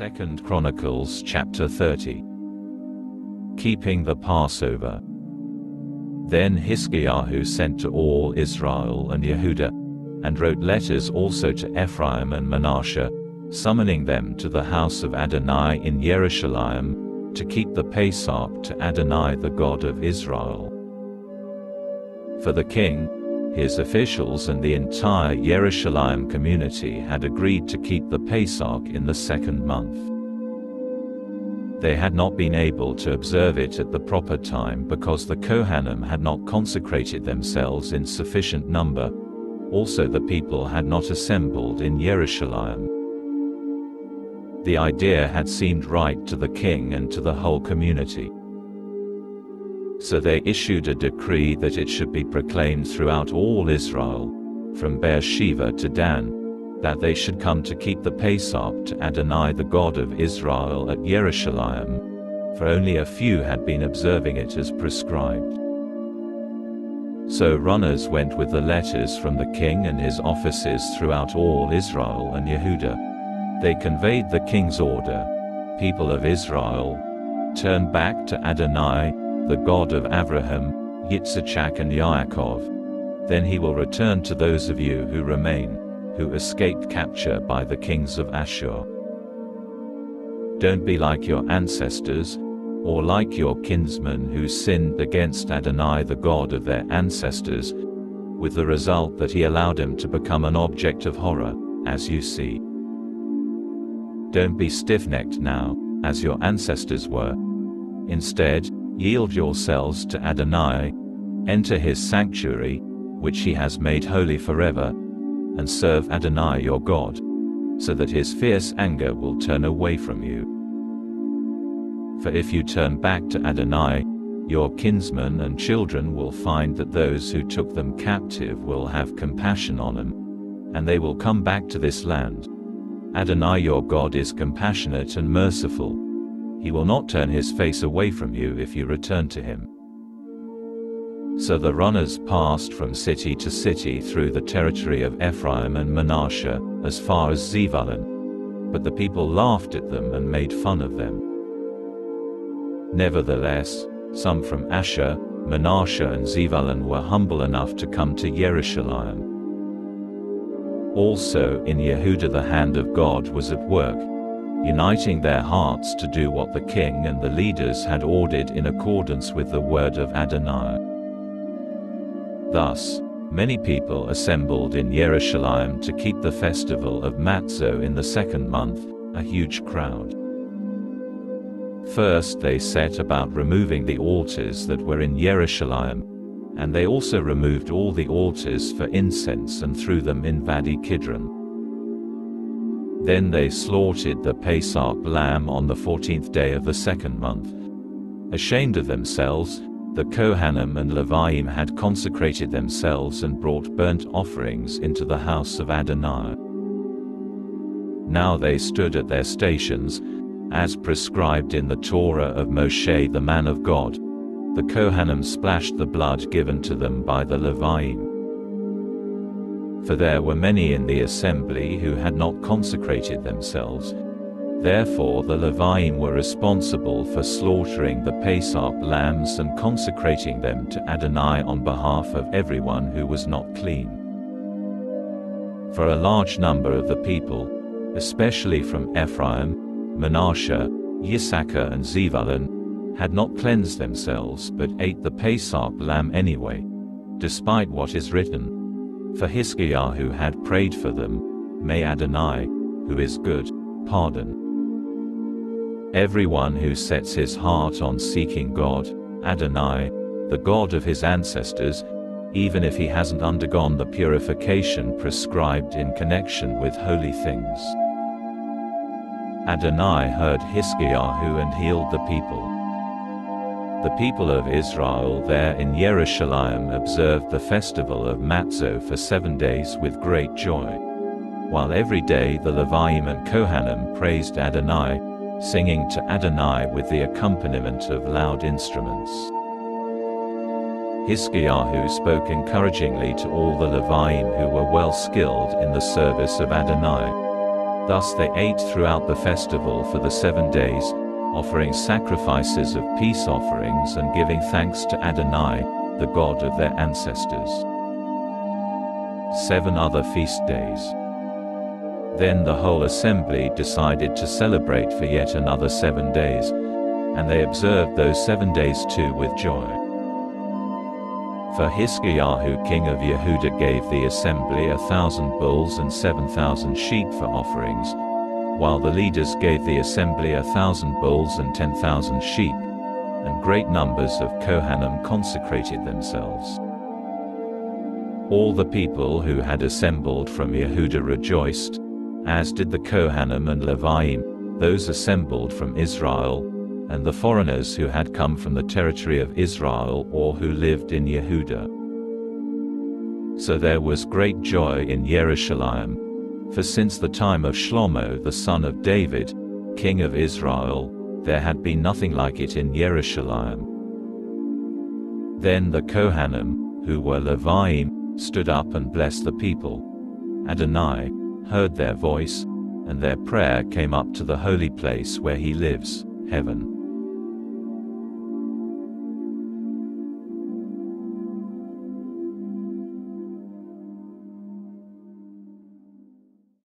2 Chronicles chapter 30. Keeping the Passover. Then Hiskiyahu sent to all Israel and Yehuda, and wrote letters also to Ephraim and Manasseh, summoning them to the house of Adonai in Jerusalem, to keep the Pesach to Adonai the God of Israel. For the king, his officials and the entire Jerusalem community had agreed to keep the Pesach in the second month. They had not been able to observe it at the proper time because the Kohanim had not consecrated themselves in sufficient number. Also the people had not assembled in Jerusalem. The idea had seemed right to the king and to the whole community. So they issued a decree that it should be proclaimed throughout all Israel, from Beersheba to Dan, that they should come to keep the Pesach to Adonai the God of Israel at Jerusalem, for only a few had been observing it as prescribed. So runners went with the letters from the king and his officers throughout all Israel and Yehuda. They conveyed the king's order: people of Israel, turn back to Adonai, the God of Abraham, Yitzchak and Yaakov. Then he will return to those of you who remain, who escaped capture by the kings of Ashur. Don't be like your ancestors, or like your kinsmen who sinned against Adonai the God of their ancestors, with the result that he allowed him to become an object of horror, as you see. Don't be stiff-necked now, as your ancestors were. Instead, yield yourselves to Adonai, enter his sanctuary, which he has made holy forever, and serve Adonai your God, so that his fierce anger will turn away from you. For if you turn back to Adonai, your kinsmen and children will find that those who took them captive will have compassion on them, and they will come back to this land. Adonai your God is compassionate and merciful. He will not turn his face away from you if you return to him. So the runners passed from city to city through the territory of Ephraim and Manasseh, as far as Zebulun. But the people laughed at them and made fun of them. Nevertheless, some from Asher, Manasseh and Zebulun were humble enough to come to Jerusalem. Also in Yehuda the hand of God was at work, uniting their hearts to do what the king and the leaders had ordered in accordance with the word of Adonai. Thus, many people assembled in Jerusalem to keep the festival of Matzah in the second month, a huge crowd. First they set about removing the altars that were in Jerusalem, and they also removed all the altars for incense and threw them in Vadi Kidron. Then they slaughtered the Pesach lamb on the 14th day of the second month. Ashamed of themselves, the Kohanim and Leviim had consecrated themselves and brought burnt offerings into the house of Adonai. Now they stood at their stations, as prescribed in the Torah of Moshe the man of God. The Kohanim splashed the blood given to them by the Leviim. For there were many in the assembly who had not consecrated themselves. Therefore the Leviim were responsible for slaughtering the Pesach lambs and consecrating them to Adonai on behalf of everyone who was not clean. For a large number of the people, especially from Ephraim, Manasseh, Issachar and Zebulun, had not cleansed themselves but ate the Pesach lamb anyway, despite what is written. For Hiskiyahu had prayed for them, may Adonai, who is good, pardon. Everyone who sets his heart on seeking God, Adonai, the God of his ancestors, even if he hasn't undergone the purification prescribed in connection with holy things. Adonai heard Hiskiyahu and healed the people. The people of Israel there in Jerusalem observed the festival of Matzah for 7 days with great joy, while every day the Leviim and Kohanim praised Adonai, singing to Adonai with the accompaniment of loud instruments. Hiskiyahu spoke encouragingly to all the Leviim who were well skilled in the service of Adonai. Thus they ate throughout the festival for the 7 days, offering sacrifices of peace offerings and giving thanks to Adonai, the God of their ancestors. 7 other feast days. Then the whole assembly decided to celebrate for yet another 7 days, and they observed those 7 days too with joy. For Hiskiyahu king of Yehuda gave the assembly 1,000 bulls and 7,000 sheep for offerings, while the leaders gave the assembly 1,000 bulls and 10,000 sheep, and great numbers of Kohanim consecrated themselves. All the people who had assembled from Yehuda rejoiced, as did the Kohanim and Leviim, those assembled from Israel, and the foreigners who had come from the territory of Israel or who lived in Yehuda. So there was great joy in Jerusalem, for since the time of Shlomo the son of David, king of Israel, there had been nothing like it in Jerusalem. Then the Kohanim, who were Leviim, stood up and blessed the people. Adonai heard their voice, and their prayer came up to the holy place where he lives, heaven.